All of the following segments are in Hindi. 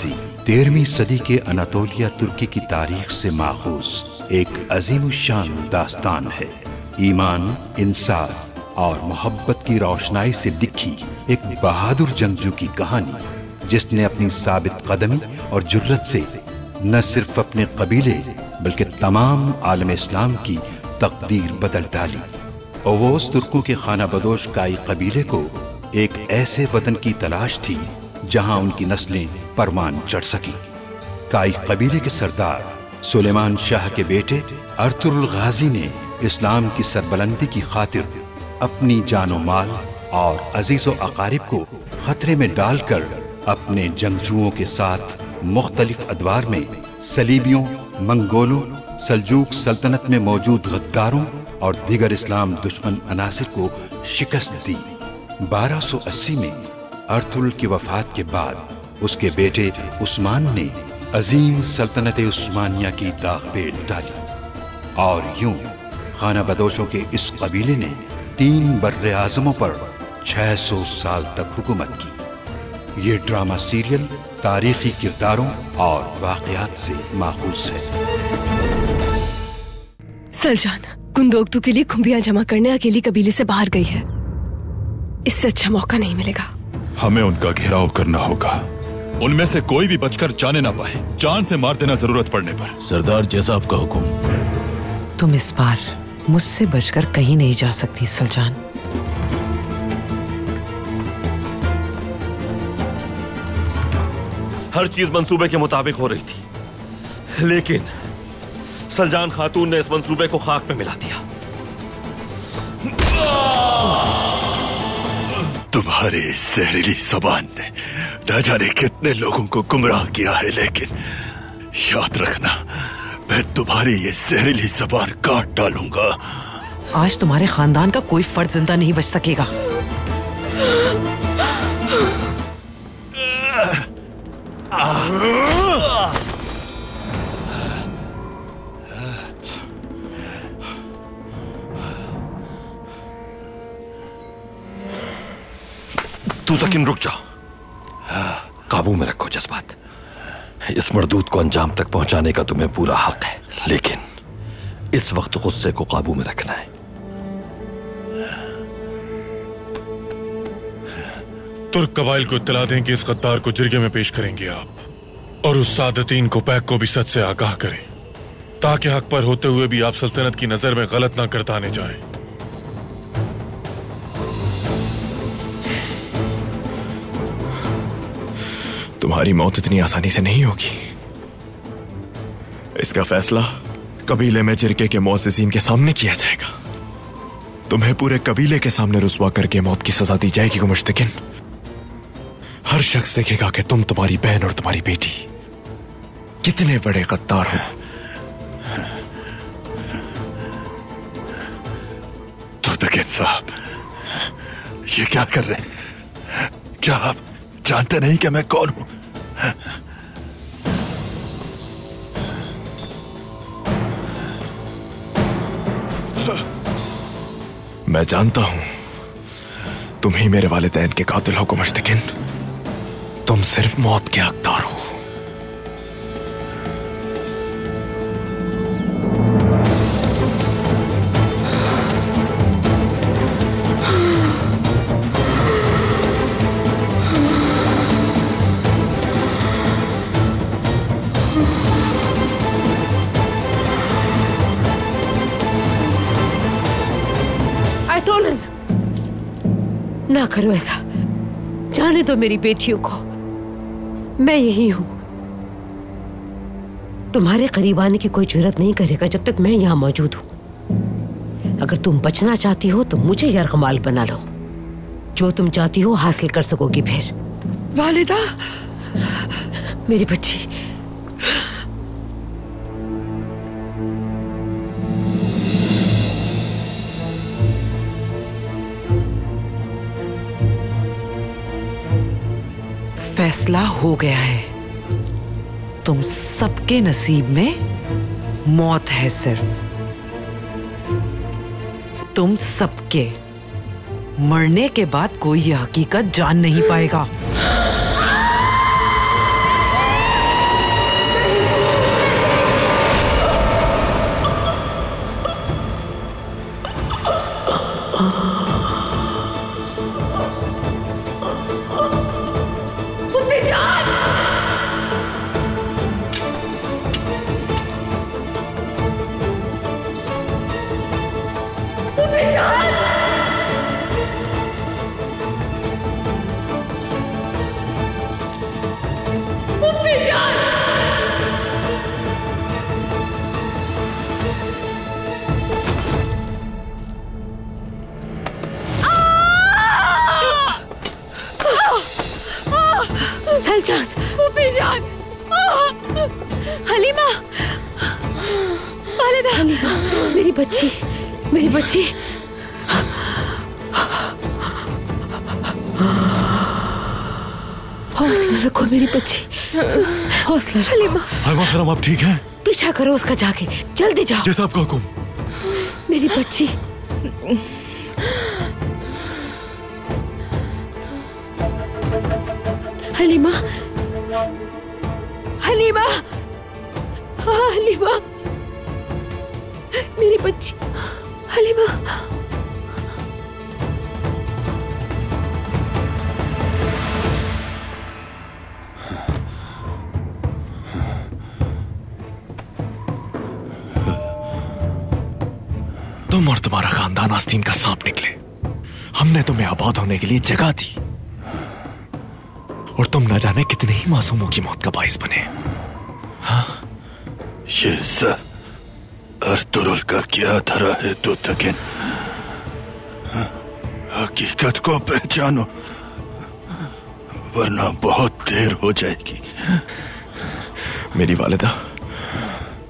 गाजी 13वीं सदी के अनातोलिया तुर्की की तारीख से माखूज एक अजीमुशान दास्तान है। ईमान, इंसाफ और मोहब्बत की रोशनाई से लिखी एक बहादुर जंगजू की कहानी, जिसने अपनी साबित कदमी और जुर्रत से न सिर्फ अपने कबीले बल्कि तमाम आलम इस्लाम की तकदीर बदल डाली। ओवोस तुर्कों के खाना बदोश काई कबीले को एक ऐसे वतन की तलाश थी जहां उनकी नस्लें परवान चढ़ सकी। काई कबीले के सरदार सुलेमान शाह के बेटे अर्तुगरुल गाजी ने इस्लाम की सरबलंदी की खातिर अपनी जानो माल और अजीजो अकारिब को खतरे में डालकर अपने जंगजुओं के साथ मुख्तलिफ अदवार में सलीबियों, मंगोलों, सल्जूक सल्तनत में मौजूद गद्दारों और दीगर इस्लाम दुश्मन अनासिर को शिकस्त दी। 1280 में अर्तुगरुल की वफात के बाद उसके बेटे उस्मान ने अजीम सल्तनत उस्मानिया की दागपेट डाली और यूं खाना बदोशों के इस कबीले ने 3 बर्रे आज़मों पर 600 साल तक हुकूमत की। ये ड्रामा सीरियल तारीखी किरदारों और वाक़यात से माखूज है। सलजान कुंदोक्तू के लिए खुम्बियां जमा करने अकेली कबीले से बाहर गई है। इससे अच्छा मौका नहीं मिलेगा। हमें उनका घेराव करना होगा। उनमें से कोई भी बचकर जाने ना पाए। जान से मार देना जरूरत पड़ने पर। सरदार, जैसा आपका हुक्म। तुम इस बार मुझसे बचकर कहीं नहीं जा सकती सलजान। हर चीज मंसूबे के मुताबिक हो रही थी, लेकिन सलजान खातून ने इस मंसूबे को खाक में मिला दिया। तुम्हारी जहरीली ज़बान ने न जाने कितने लोगों को गुमराह किया है, लेकिन याद रखना, मैं तुम्हारी ये जहरीली ज़बान काट डालूंगा। आज तुम्हारे खानदान का कोई फर्द जिंदा नहीं बच सकेगा। तू तकिन रुक जाओ। काबू में रखो जज्बात। इस मरदूद को अंजाम तक पहुंचाने का तुम्हें पूरा हक है, लेकिन इस वक्त गुस्से को काबू में रखना है। तुर्क कबाइल को इत्तला दें कि इस गद्दार को जिरगे में पेश करेंगे आप, और उस सादतीन को पैक को भी सच से आगाह करें, ताकि हक पर होते हुए भी आप सल्तनत की नजर में गलत ना करताने जाएं। तुम्हारी मौत इतनी आसानी से नहीं होगी। इसका फैसला कबीले में जिरगे के मुअज़्ज़िज़ीन के सामने किया जाएगा। तुम्हें पूरे कबीले के सामने रुस्वा करके मौत की सजा दी जाएगी मुश्तकिन। हर शख्स देखेगा कि तुम, तुम्हारी बहन और तुम्हारी बेटी कितने बड़े गद्दार हो। तो तकिन साहब, ये क्या कर रहे हैं? क्या आप जानते नहीं कि मैं कौन हूं? मैं जानता हूं तुम ही मेरे वालिदैन के कातिल हो मुश्तकिन। तुम सिर्फ मौत के हकदार हो। ना करो ऐसा, जाने दो मेरी बेटियों को। मैं यही हूं। तुम्हारे करीब आने की कोई जुर्रत नहीं करेगा जब तक मैं यहां मौजूद हूं। अगर तुम बचना चाहती हो तो मुझे यरगमाल बना लो। जो तुम चाहती हो हासिल कर सकोगी। फिर वालिदा, मेरी बच्ची, फैसला हो गया है। तुम सबके नसीब में मौत है। सिर्फ तुम सबके मरने के बाद कोई यह हकीकत जान नहीं पाएगा। हलीमा, मेरी बच्ची, मेरी बच्ची। हौसला रखो मेरी बच्ची, हौसला रखो। हलीमा खरम, आप ठीक हैं? पीछा करो उसका जाके, जल्दी जाओ। जैसा आपका हुक्म। मेरी बच्ची। हलीमा, हलीमा, हाँ हलीमा, मेरी बच्ची, हलीमा। तुम और तुम्हारा खानदान आस्तीन का सांप निकले। हमने तुम्हें आबाद होने के लिए जगह दी और तुम न जाने कितने ही मासूमों की मौत का बाइस बने। हाँ? ये सब अर्तुरुल का क्या धरा है दुतकिन? हकीकत को पहचानो वरना बहुत देर हो जाएगी। मेरी वालिदा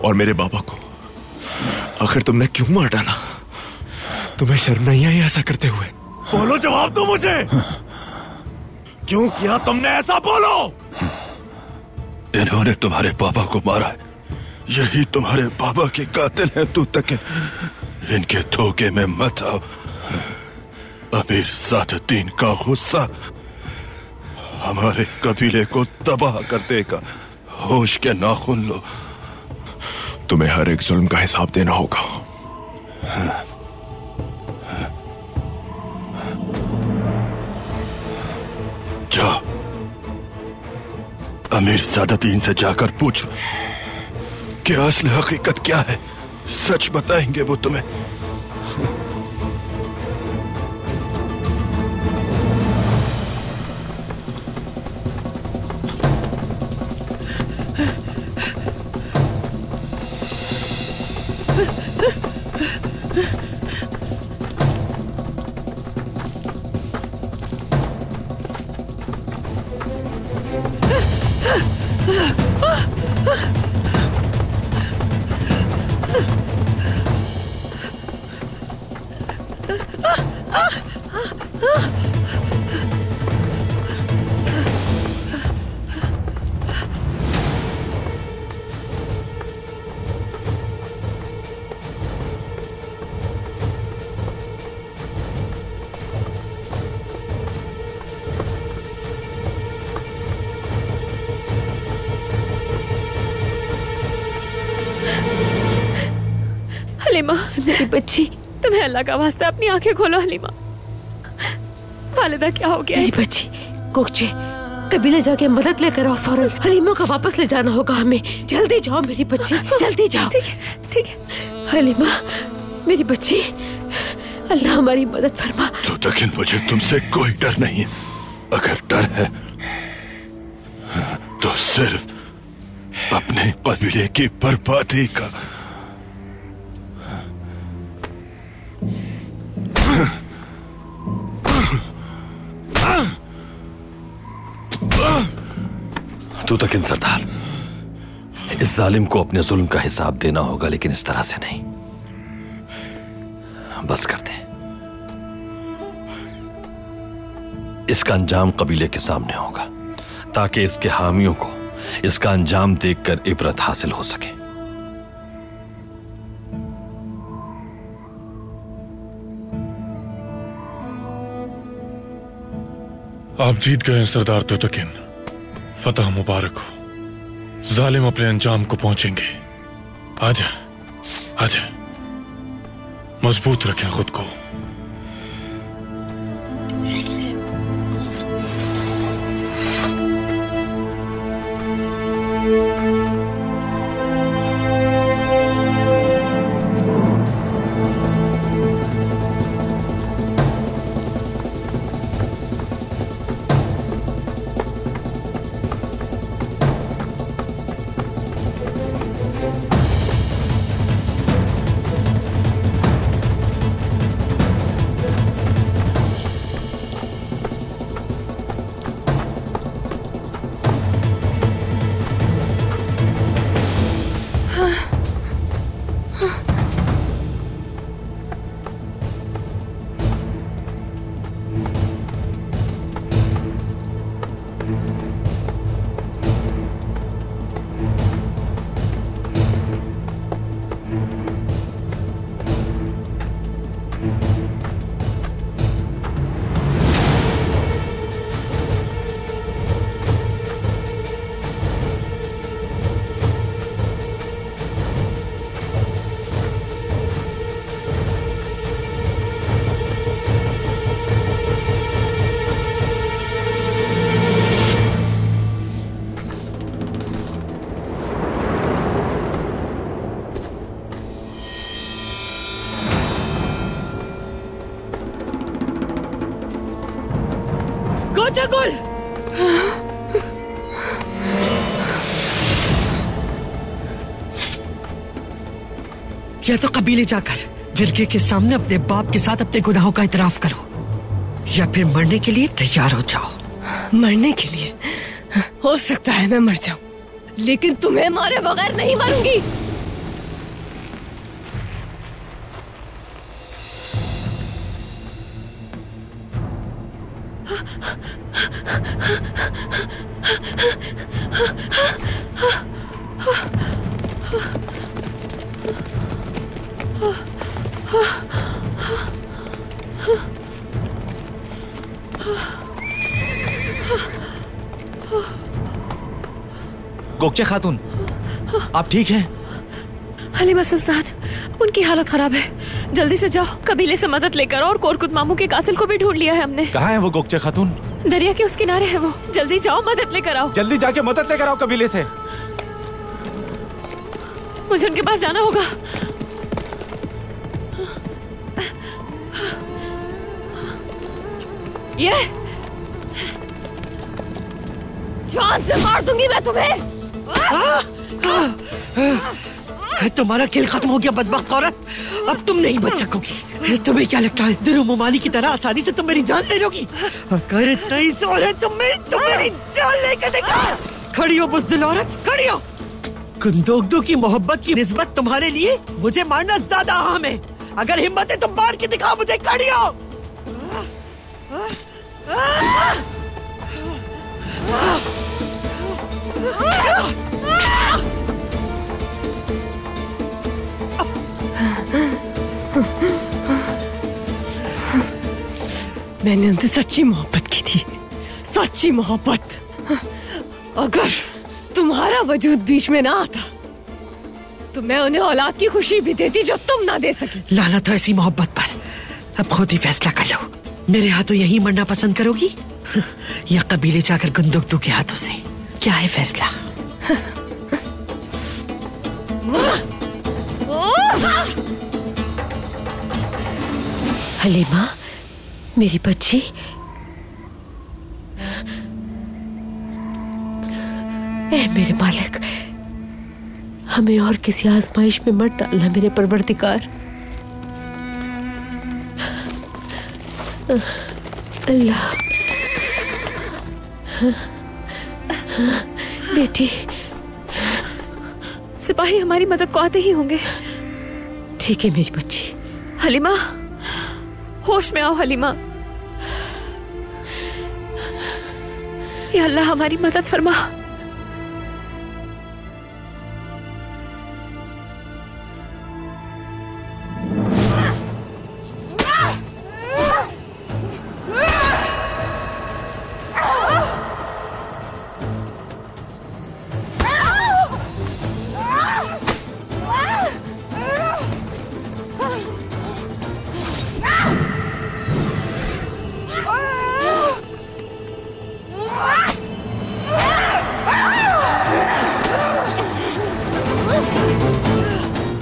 और मेरे बाबा को आखिर तुमने क्यों मार डाला? तुम्हें शर्म नहीं आई ऐसा करते हुए? बोलो, जवाब दो मुझे। क्यों किया तुमने ऐसा? बोलो। इन्होंने तुम्हारे पापा को मारा है। यही तुम्हारे पापा के कातिल हैं दुतकिन। इनके धोखे में मत आओ। अमीर सादुद्दीन का गुस्सा हमारे कबीले को तबाह कर देगा। होश के नाखून लो। तुम्हें हर एक जुल्म का हिसाब देना होगा। जाओ, अमीर सादुद्दीन से जाकर पूछो कि असली हकीकत क्या है। सच बताएंगे वो तुम्हें। हलीमा, मेरी बच्ची, तुम्हें अल्लाह का वास्ता अपनी आंखें खोलो। हलीमा, वालिदा क्या हो गया? मेरी बच्ची, कोकचे कबीले जाके मदद लेकर आओ फौरन। हलीमा को वापस ले जाना होगा हमें। जल्दी जाओ मेरी बच्ची, जल्दी जाओ। ठीक है, ठीक है। हलीमा, मेरी बच्ची, अल्लाह हमारी मदद फरमा। दुतकिन, मुझे तुमसे कोई डर नहीं। अगर डर है तो सिर्फ अपने कबीले की बर्बादी का। दुतकिन सरदार, इस जालिम को अपने जुल्म का हिसाब देना होगा, लेकिन इस तरह से नहीं। बस कर दे। इसका अंजाम कबीले के सामने होगा ताकि इसके हामियों को इसका अंजाम देखकर इबरत हासिल हो सके। आप जीत गए हैं सरदार दुतकिन। फतह मुबारक हो। जालिम अपने अंजाम को पहुंचेंगे। आजा, आजा, मजबूत रखें खुद को। गोजागुल। या तो कबीले जाकर जिरके के सामने अपने बाप के साथ अपने गुनाहों का इतराफ करो, या फिर मरने के लिए तैयार हो जाओ। मरने के लिए हो सकता है मैं मर जाऊं, लेकिन तुम्हें मारे बगैर नहीं मरूंगी। गोकचे खातून, आप ठीक हैं? हलीमा सुल्तान, उनकी हालत खराब है। जल्दी से जाओ, कबीले से मदद लेकर, और कोरकुत मामू के कातिल को भी ढूंढ लिया है हमने। कहाँ है वो गोकचे खातून? दरिया के उस किनारे है वो। जल्दी जाओ, मदद लेकर आओ। जल्दी जाके मदद लेकर आओ कबीले से। मुझे उनके पास जाना होगा। ये जान से मार दूंगी मैं तुम्हें। तुम्हारा खेल खत्म हो गया बदबख्त औरत, अब तुम नहीं बच सकोगी। तुम्हें क्या लगता है दिल मुमानी की तरह आसानी से तुम मेरी जान ले लोगी? अगर इतना ही जोर है तुम मेरी जान लेकर देखो। खड़ी हो बुज़दिल औरत, खड़ी हो। गुंदोगदू की मोहब्बत की निस्बत तुम्हारे लिए मुझे मारना ज्यादा अहम है। अगर हिम्मत है तो मार के दिखाओ मुझे। खड़ी हो। मैंने उनसे सच्ची मोहब्बत की थी, सच्ची मोहब्बत। अगर तुम्हारा वजूद बीच में ना आता तो मैं उन्हें औलाद की खुशी भी देती जो तुम ना दे सकी। लानत हो ऐसी मोहब्बत पर। अब खुद ही फैसला कर लो, मेरे हाथों यही मरना पसंद करोगी या कबीले जाकर गुंदुगदू के हाथों से? क्या है फैसला? हलीमा, मेरी बच्ची, ऐ मेरे मालिक, हमें और किसी आजमाइश में मत डालना मेरे परवरदिगार। अल्लाह। बेटी, सिपाही हमारी मदद को आते ही होंगे। ठीक है मेरी बच्ची। हलीमा, होश में आओ हलीमा। या अल्लाह हमारी मदद फरमा।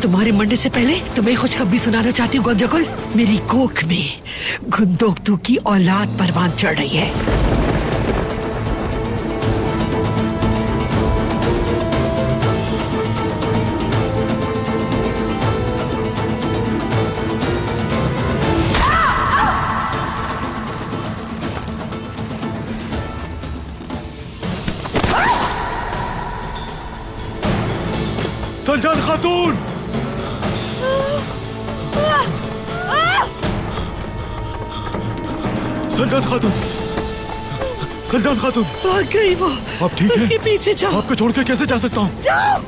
तुम्हारे मरने से पहले तुम्हें खुशखबरी सुनाना चाहती हूँ गोजागुल। मेरी कोख में गुंदोगदू की औलाद परवान चढ़ रही है। सलजान खातून, सलजान खातून, सलजान खातून। भाग गई वो। आप ठीक हैं? उसके पीछे जाओ। आपको छोड़ के कैसे जा सकता हूँ? जाओ।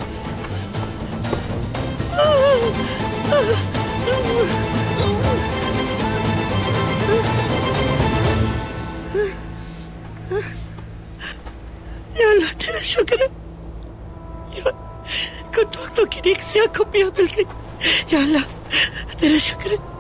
या अल्लाह तेरा शुक्र है, गुंदोगदू की नेक सी आंखों में मिल गई। या अल्लाह तेरा शुक्र है।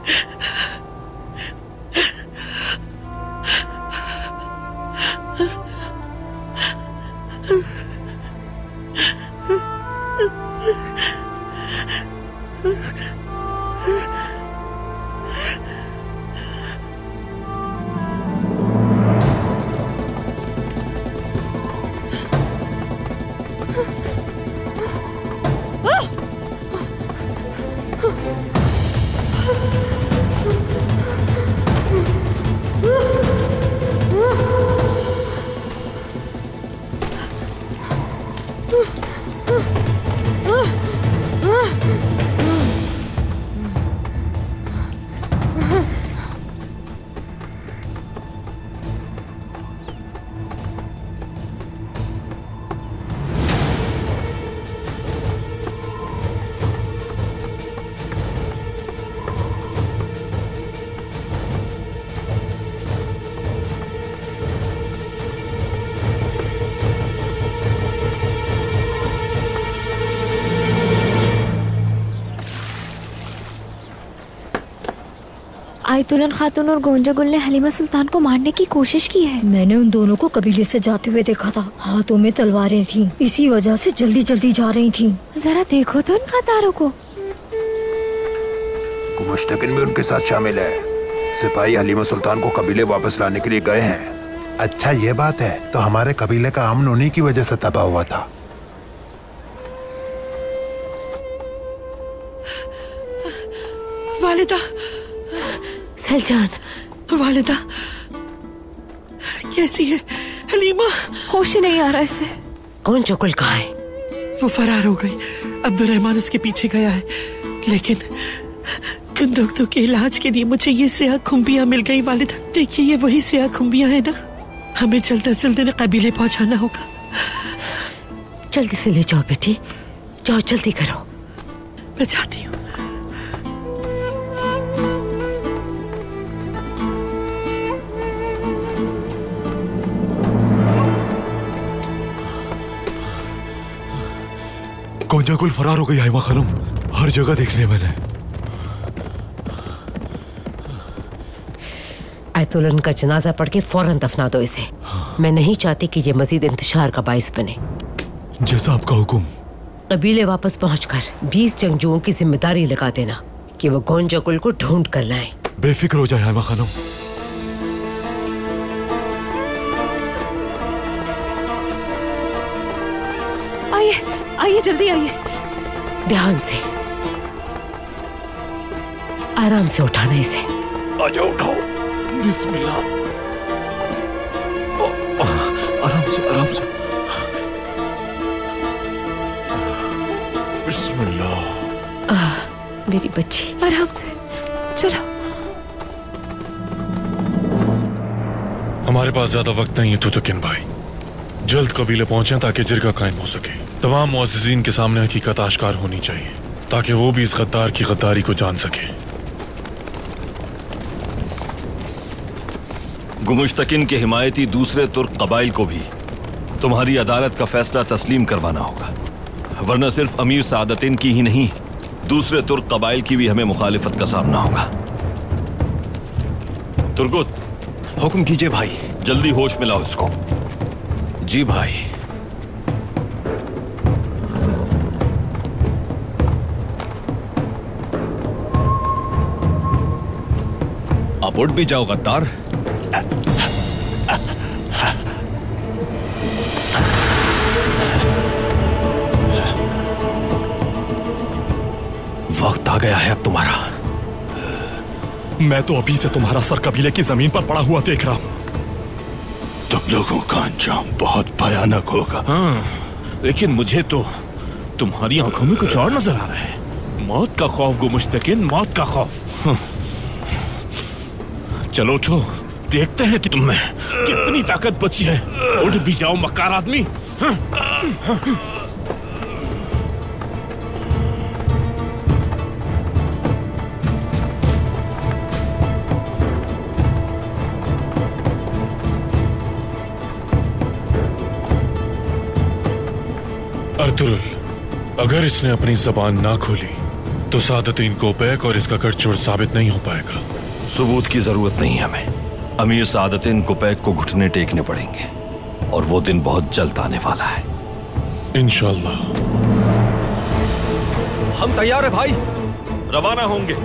आयतुलन खातून और गोंजा गुल ने हलीमा सुल्तान को मारने की कोशिश की है। मैंने उन दोनों को कबीले से जाते हुए देखा था। हाथों में तलवारें थीं, इसी वजह से जल्दी जल्दी जा रही थीं। जरा देखो तो उन कतारों को। मुश्तकिन भी उनके साथ शामिल है। सिपाही हलीमा सुल्तान को कबीले वापस लाने के लिए गए हैं। अच्छा ये बात है, तो हमारे कबीले का अमन उन्हीं की वजह से तबाह हुआ था। वालिदा, सलजान, वालिदा कैसी है हलीमा? होश ही नहीं आ रहा इसे। कौन चुकुल कहाँ है? वो फरार हो गई। अब्दुर्रहमान उसके पीछे गया है, लेकिन कंदुकतों के इलाज के लिए मुझे ये सियाह खुम्बियाँ मिल गई। वालिदा देखिए, ये वही सियाह खुम्बियाँ है ना। हमें जल्द से जल्द कबीले पहुँचाना होगा। जल्दी से ले जाओ बेटी, जाओ जल्दी करो। मैं जाती हूँ। गोंजागुल फरार हो गई आयमा खानम, हर जगह देख लिया मैंने। आयतुलन का जनाजा पढ़ के फौरन दफना दो इसे। मैं नहीं चाहती कि ये मजीद इंतशार का बाइस बने। जैसा आपका हुक्म। कबीले वापस पहुंचकर 20 जंगजुओं की जिम्मेदारी लगा देना कि वो गोंजागुल को ढूंढ कर लाएं। बेफिक्र हो जाए आयमा खानम। आइए आइए, जल्दी आइए। ध्यान से, आराम से उठाना इसे। आजाओ, उठाओ। बिस्मिल्लाह। आराम से, आराम से। बिस्मिल्लाह। मेरी बच्ची, आराम से चलो। हमारे पास ज्यादा वक्त नहीं है तुतुकिन भाई। जल्द कबीले पहुंचे ताकि जिरगा कायम हो सके। तमाम मुअज़्ज़िज़ीन के सामने हकीकत आश्कार होनी चाहिए ताकि वो भी इस गद्दार की गद्दारी को जान सके। गुमुश्तकिन के हिमायती दूसरे तुर्क कबाइल को भी तुम्हारी अदालत का फैसला तस्लीम करवाना होगा, वरना सिर्फ अमीर सादतिन की ही नहीं, दूसरे तुर्क कबाइल की भी हमें मुखालिफत का सामना होगा। तुर्गुत, हुक्म कीजिए भाई। जल्दी होश में लाओ इसको। जी भाई। आप उठ भी जाओ गद्दार। वक्त आ गया है अब तुम्हारा। मैं तो अभी से तुम्हारा सर कबीले की जमीन पर पड़ा हुआ देख रहा हूं। तुम लोगों का अंजाम बहुत भयानक होगा। हाँ, लेकिन मुझे तो तुम्हारी आंखों में कुछ और नजर आ रहा है। मौत का खौफ गुमुश्तकिन, मौत का खौफ। चलो उठो, देखते हैं कि तुम में कितनी ताकत बची है। उठ भी जाओ मक्कार आदमी। अर्तुरुल, अगर इसने अपनी जबान ना खोली तो सादतीन कोपैक और इसका गठजोड़ साबित नहीं हो पाएगा। सबूत की जरूरत नहीं हमें। अमीर सादतीन कोपैक को घुटने टेकने पड़ेंगे और वो दिन बहुत जल्द आने वाला है। इंशाल्लाह। हम तैयार है भाई, रवाना होंगे।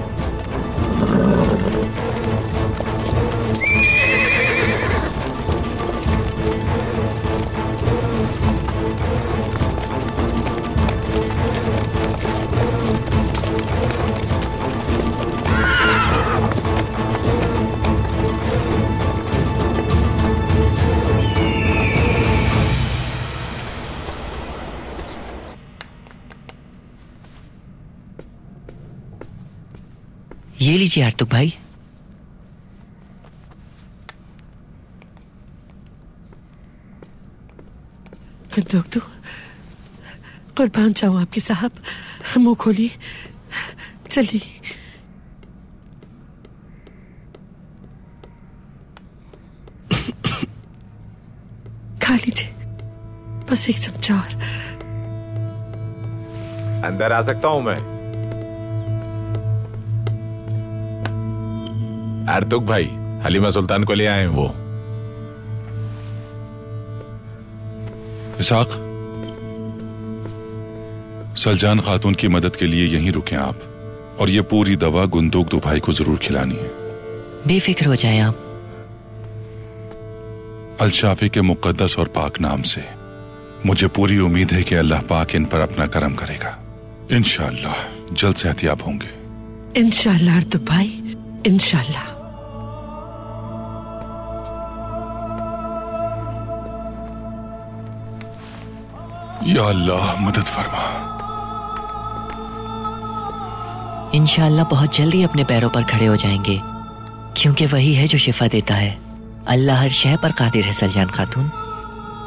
ये लीजिए आर्तुक भाई। कंदुकतू, कुर्बान जाऊं आपके साहब। मुंह खोलिए, चलिए। खा लीजिए, बस एक चमचा और। अंदर आ सकता हूं मैं? अर्तुग भाई, हलीमा सुल्तान को ले आए हैं वो। इसाक, सलजान खातून की मदद के लिए यहीं रुकें आप, और ये पूरी दवा गुंदोक दो भाई को जरूर खिलानी है। बेफिक्र हो जाए आप। अल-शाफी के मुकद्दस और पाक नाम से मुझे पूरी उम्मीद है कि अल्लाह पाक इन पर अपना करम करेगा। इंशाअल्लाह जल्द सेहतियाब होंगे। इंशाअल्लाह अर्तुग भाई, इंशाअल्लाह। या अल्लाह मदद फरमा। इंशाअल्लाह बहुत जल्दी अपने पैरों पर खड़े हो जाएंगे, क्योंकि वही है जो शिफा देता है। अल्लाह हर शय पर कादिर है सलजान खातून।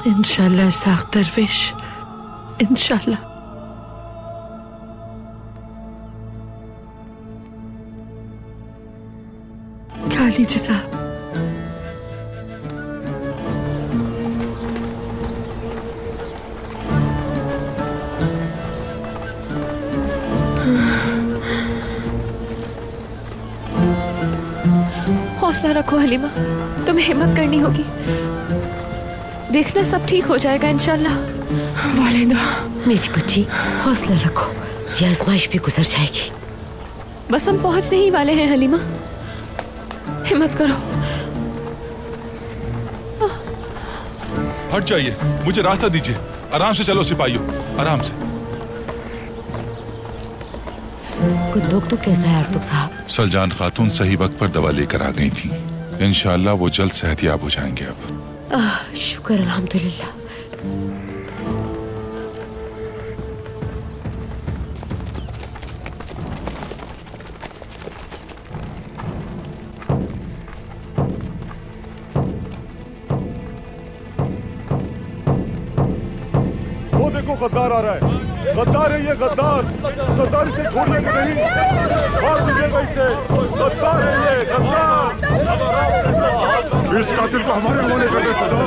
इंशाअल्लाह इसाक दरवेश, इंशाअल्लाह। खा लीजिए साहब। हौसला रखो हलीमा, तुम्हें हिम्मत करनी होगी। देखना सब ठीक हो जाएगा इंशाल्लाह। वालिदा, मेरी बच्ची हौसला रखो, ये आजमाइश भी गुजर जाएगी। बस हम पहुंचने ही वाले हैं हलीमा, हिम्मत करो। हट जाइए, मुझे रास्ता दीजिए। आराम से चलो सिपाहियों, आराम से। गुंदोक तो कैसा है अर्तुग साहब? सलजान खातून सही वक्त पर दवा लेकर आ गई थी। इंशाअल्लाह वो जल्द सेहतियाब हो जाएंगे अब। शुक्र अल्हम्दुलिल्लाह। वो देखो गद्दार आ रहा है। गद्दार है ये, गद्दार। सरदार इसे छोड़िएगा नहीं, मार दीजिएगा इसे। गद्दार है ये, गद्दार। इस कातिल को हमारे हवाले कर दे सरदार।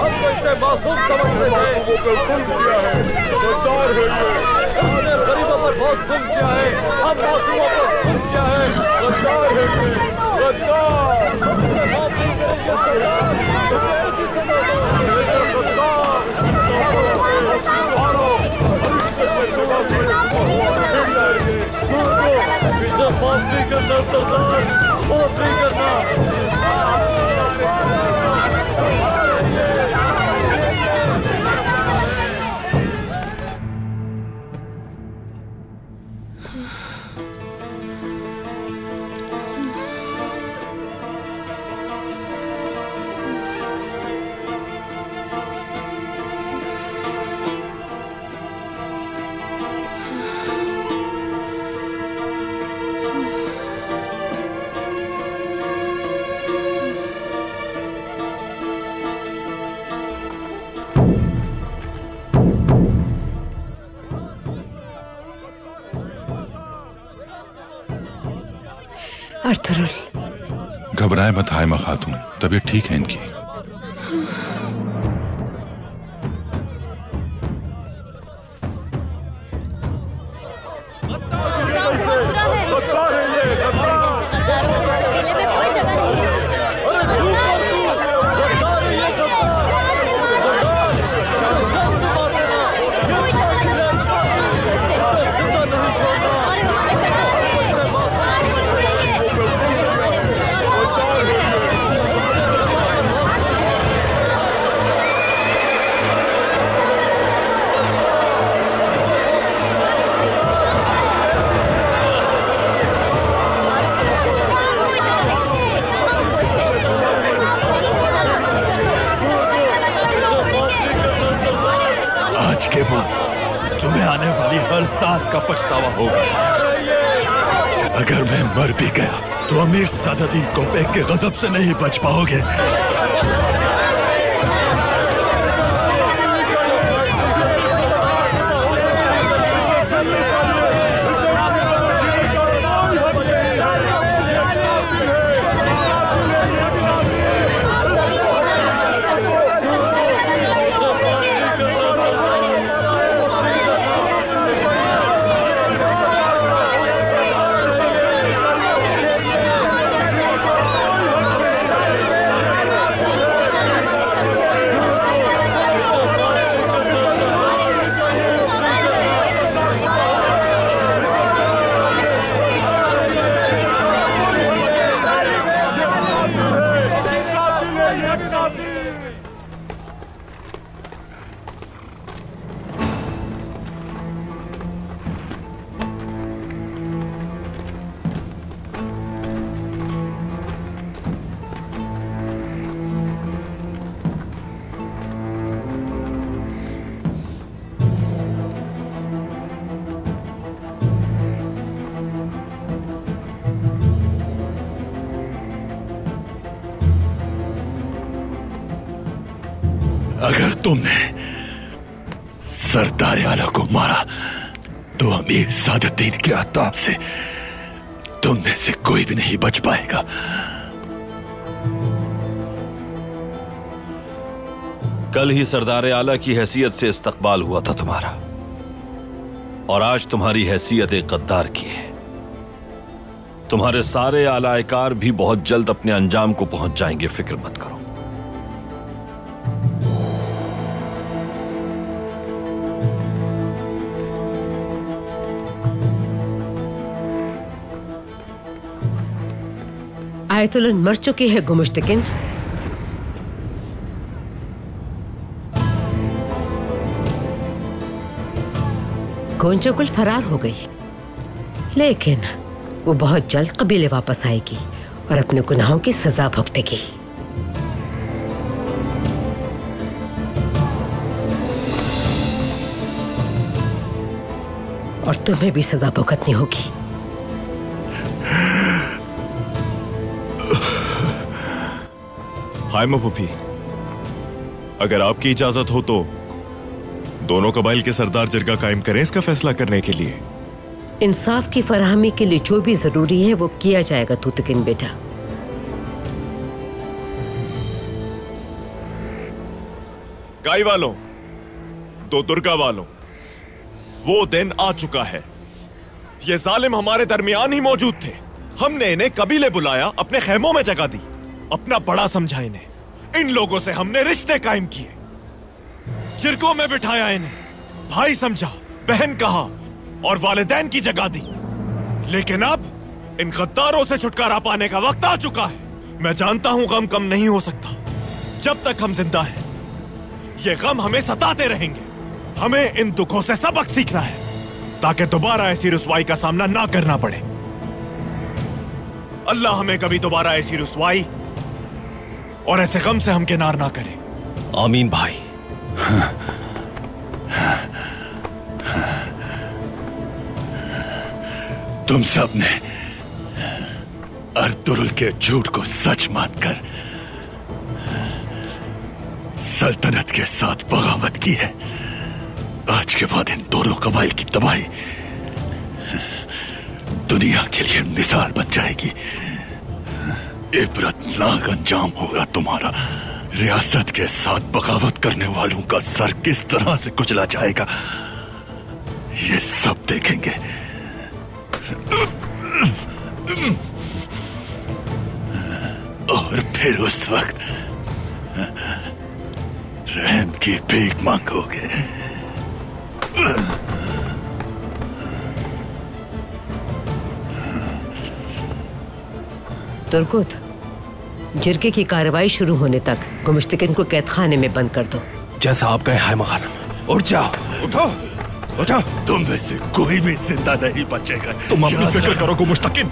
हमको इसे मासूम समझ रहे थे। बिल्कुल किया है, गद्दार है ये। हमने गरीबों पर बहुत जुल्म किया है, हम मासूमों पर जुल्म किया है। गद्दार है ये, गद्दार। हम इसे माफ नहीं करेंगे सरदार, इसे ऐसी सजा दो। गद्दार मारो, इसे माफ नहीं करना सरदार, माफ नहीं करना। घबराए मत हाइमा खातून, तबीयत ठीक है इनकी। तुम्हें आने वाली हर सांस का पछतावा होगा। अगर मैं मर भी गया तो अमीर सादुद्दीन कोपेक के गजब से नहीं बच पाओगे। अगर तुमने सरदार आला को मारा तो अमीर सादुद्दीन के अताब से तुम में से कोई भी नहीं बच पाएगा। कल ही सरदार आला की हैसियत से इस्तकबाल हुआ था तुम्हारा, और आज तुम्हारी हैसियत एक गद्दार की है। तुम्हारे सारे आलाएकार भी बहुत जल्द अपने अंजाम को पहुंच जाएंगे, फिक्र मत करो। आयतुल्लाह मर चुकी है गुमुश्तकिन। गोंजागुल फरार हो गई, लेकिन वो बहुत जल्द कबीले वापस आएगी और अपने गुनाहों की सजा भुगतेगी। और तुम्हें भी सजा भुगतनी होगी। हाय फूफी, अगर आपकी इजाजत हो तो दोनों कबाइल के सरदार जिरगा कायम करें इसका फैसला करने के लिए। इंसाफ की फराहमी के लिए जो भी जरूरी है वो किया जाएगा तूतकिन बेटा। गाय वालों, दो दुर्गा वालों, वो दिन आ चुका है। ये जालिम हमारे दरमियान ही मौजूद थे। हमने इन्हें कबीले बुलाया, अपने खेमों में जगह दी, अपना बड़ा समझा इन्हें। इन लोगों से हमने रिश्ते कायम किए, जिरगों में बिठाया इन्हें, भाई समझा, बहन कहा और वालिदैन की जगह दी। लेकिन अब इन गद्दारों से छुटकारा पाने का वक्त आ चुका है। मैं जानता हूं गम कम नहीं हो सकता। जब तक हम जिंदा हैं, ये गम हमें सताते रहेंगे। हमें इन दुखों से सबक सीखना है ताकि दोबारा ऐसी रुसवाई का सामना ना करना पड़े। अल्लाह हमें कभी दोबारा ऐसी रुसवाई और ऐसे गम से हमकिनार ना करे। आमीन भाई। तुम सब ने अर्तुगरुल के झूठ को सच मानकर सल्तनत के साथ बगावत की है। आज के बाद इन दोनों कबाइल की तबाही दुनिया के लिए मिसाल बन जाएगी। इबरतनाक अंजाम होगा तुम्हारा। रियासत के साथ बगावत करने वालों का सर किस तरह से कुचला जाएगा, ये सब देखेंगे। और फिर उस वक्त रहम की भीख मांगोगे। तुर्कुत, जिरगे की कार्रवाई शुरू होने तक गुमुश्तकिन को कैदखाने में बंद कर दो। जैसा आप कहे हाय खानम। उठ जाओ, उठो, उठो। तुम में से कोई भी जिंदा नहीं बचेगा। तुम अपनी फिक्र करो गुमुश्तकिन।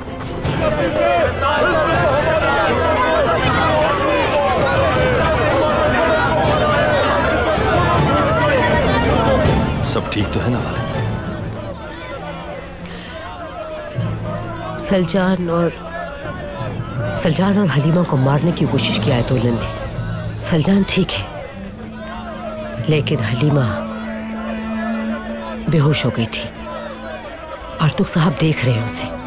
सब ठीक तो है ना वाले? सलजान और हलीमा को मारने की कोशिश की आयतुल्लाह ने। सलजान ठीक है, लेकिन हलीमा बेहोश हो गई थी। आर्तुग साहब देख रहे हैं उसे।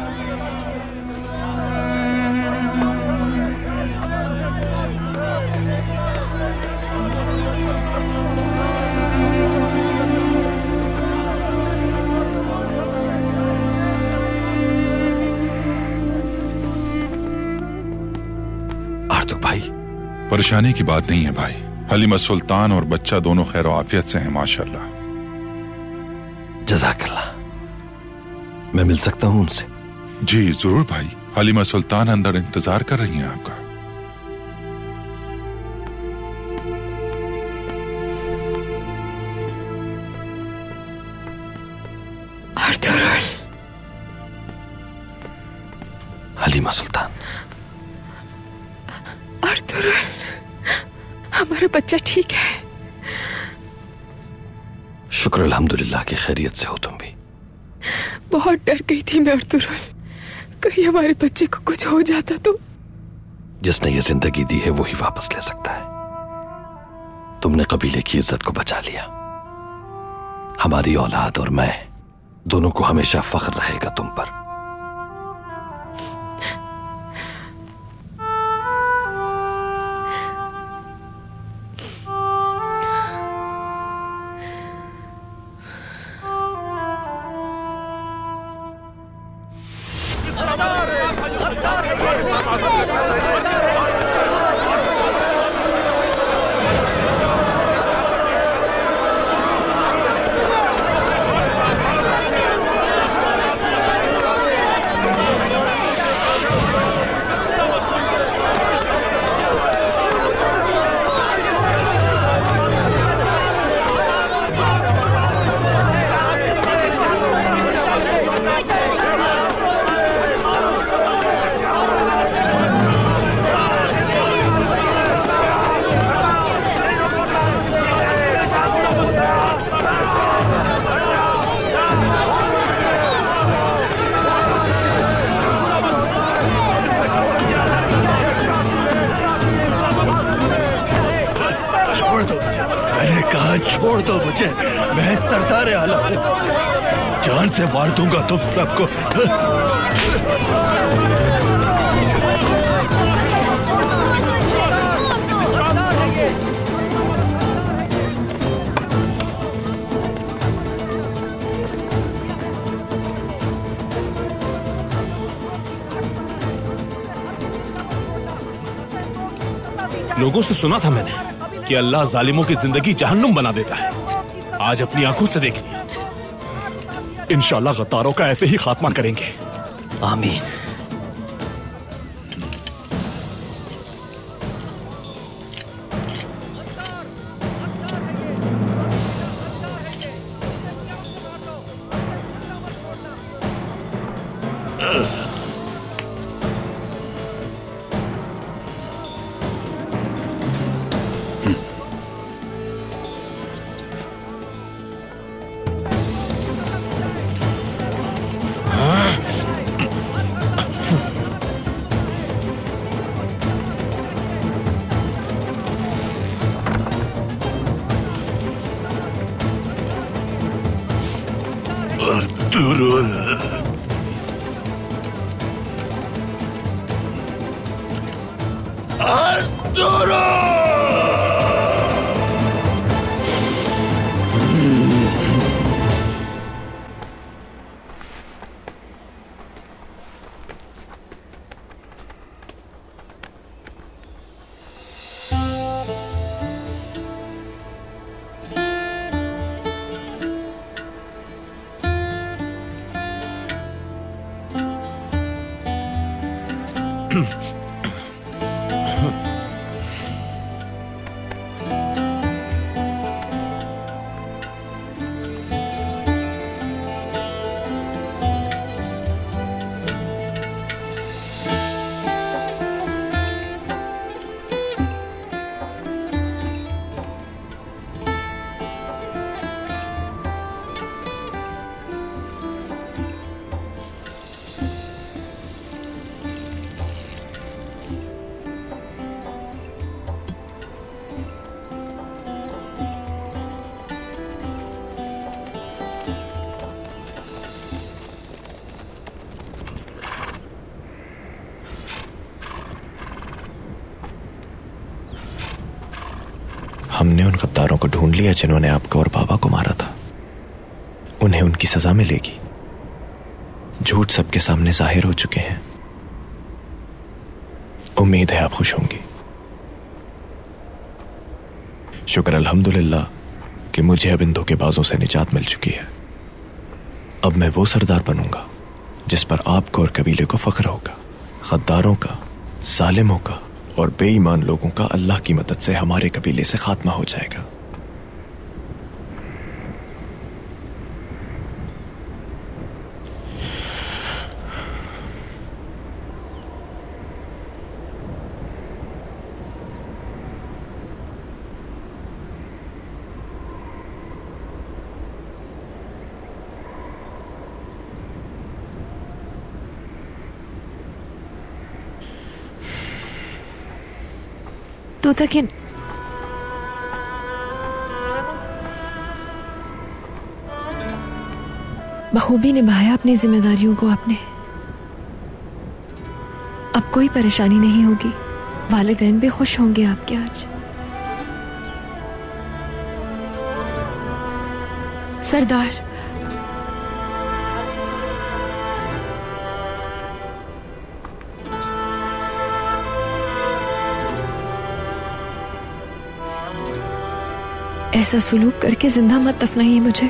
परेशानी की बात नहीं है भाई। हलीमा सुल्तान और बच्चा दोनों खैर आफियत से हैं माशाल्लाह। जज़ाकल्लाह। मैं मिल सकता हूं उनसे? जी जरूर भाई। हलीमा सुल्तान अंदर इंतजार कर रही हैं आपका। हलीमा सुल्तान। अर्तुगरुल, हमारा बच्चा ठीक है। शुक्र अल्हम्दुलिल्लाह की खैरियत से हो तुम भी। बहुत डर गई थी मैं अर्तुगरुल, कहीं हमारे बच्चे को कुछ हो जाता तो। जिसने ये जिंदगी दी है वो ही वापस ले सकता है। तुमने कबीले की इज्जत को बचा लिया। हमारी औलाद और मैं दोनों को हमेशा फख्र रहेगा तुम पर। छोड़ दो मुझे, मैं सरदार आलम हूं, जान से मार दूंगा तुम सबको। लोगों से सुना था मैंने कि अल्लाह जालिमों की जिंदगी जहन्नुम बना देता है। आज अपनी आंखों से देख लिया। इंशाल्लाह गद्दारों का ऐसे ही खात्मा करेंगे। आमीन। हमने उन गद्दारों को ढूंढ लिया जिन्होंने आपको और बाबा को मारा था। उन्हें उनकी सजा मिलेगी। झूठ सबके सामने जाहिर हो चुके हैं। उम्मीद है आप खुश होंगी। शुक्र अल्हम्दुलिल्लाह कि मुझे अब इन धोखेबाजों से निजात मिल चुकी है। अब मैं वो सरदार बनूंगा जिस पर आपको और कबीले को फख्र होगा। गद्दारों का, जालिमों का और बेईमान लोगों का अल्लाह की मदद से हमारे कबीले से खात्मा हो जाएगा। तू तकिन बखूबी निभाया अपनी जिम्मेदारियों को आपने। अब कोई परेशानी नहीं होगी, वालिदैन भी खुश होंगे आपके आज। सरदार, ऐसा सुलूक करके जिंदा मत दफनाइए मुझे।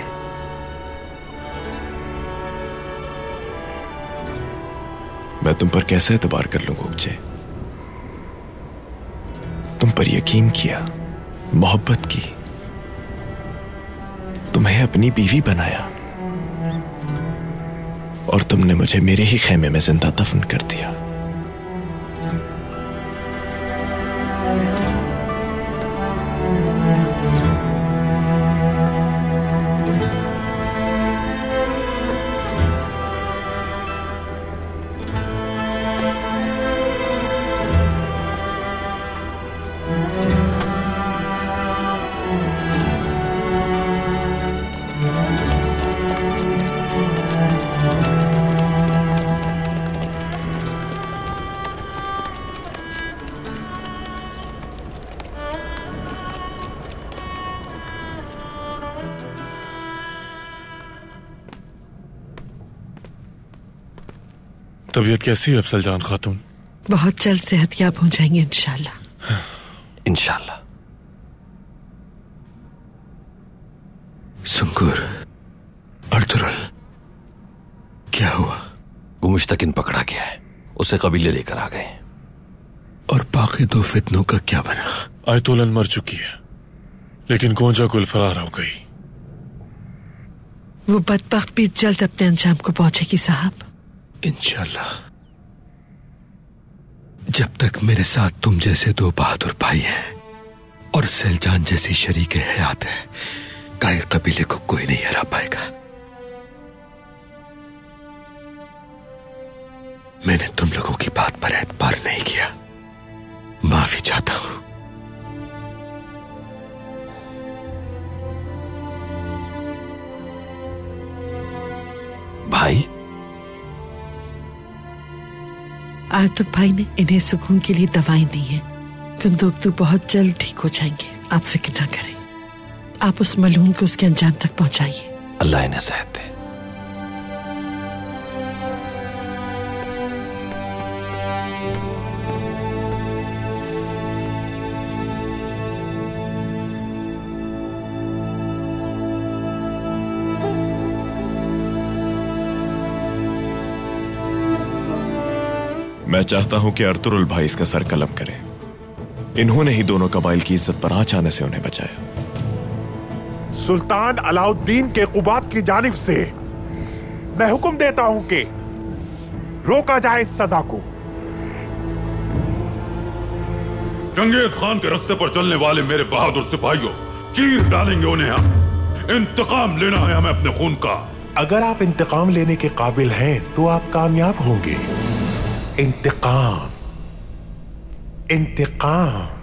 मैं तुम पर कैसे एतबार कर लूं गोगचे? तुम पर यकीन किया, मोहब्बत की, तुम्हें अपनी बीवी बनाया और तुमने मुझे मेरे ही खेमे में जिंदा दफन कर दिया। तबीयत कैसी है अफसल जान खातून? बहुत जल्द सेहतयाब हो जाएंगे इंशाल्लाह। इंशाल्लाह। सुंगुर, अर्तुगरुल, क्या हुआ? वो मुश्तकिन पकड़ा गया है, उसे कबीले लेकर आ गए। और बाकी दो फितनों का क्या बना? आयतोलन मर चुकी है, लेकिन गोंजा गुल फरार हो गई। वो बदबख्त भी जल्द अपने अंजाम को पहुंचेगी साहब। इंशाल्लाह। जब तक मेरे साथ तुम जैसे दो बहादुर भाई हैं और सैलजान जैसी शरीक हयात है, कायल कबीले को कोई नहीं हरा पाएगा। मैंने तुम लोगों की बात पर एतबार नहीं किया, माफी चाहता हूं। भाई, आर्तुक भाई ने इन्हें सुकून के लिए दवाएं दी हैं। कुंदोकतू बहुत जल्द ठीक हो जाएंगे, आप फिक्र ना करें। आप उस मलूम को उसके अंजाम तक पहुंचाइए। अल्लाह इन्हें सेहत दे। मैं चाहता हूं कि अर्तुगरुल भाई इसका सर कलम करें। इन्होंने ही दोनों कबाइल की इज्जत पर आंच आने से उन्हें बचाया। सुल्तान अलाउद्दीन के कुबात की जानिब से मैं हुक्म देता हूं कि रोका जाए इस सजा को। चंगेज खान के रास्ते पर चलने वाले मेरे बहादुर सिपाहियों, चीर डालेंगे उन्हें हम। इंतकाम लेना है हमें अपने खून का। अगर आप इंतकाम लेने के काबिल हैं तो आप कामयाब होंगे। इंतकाम, इंतकाम।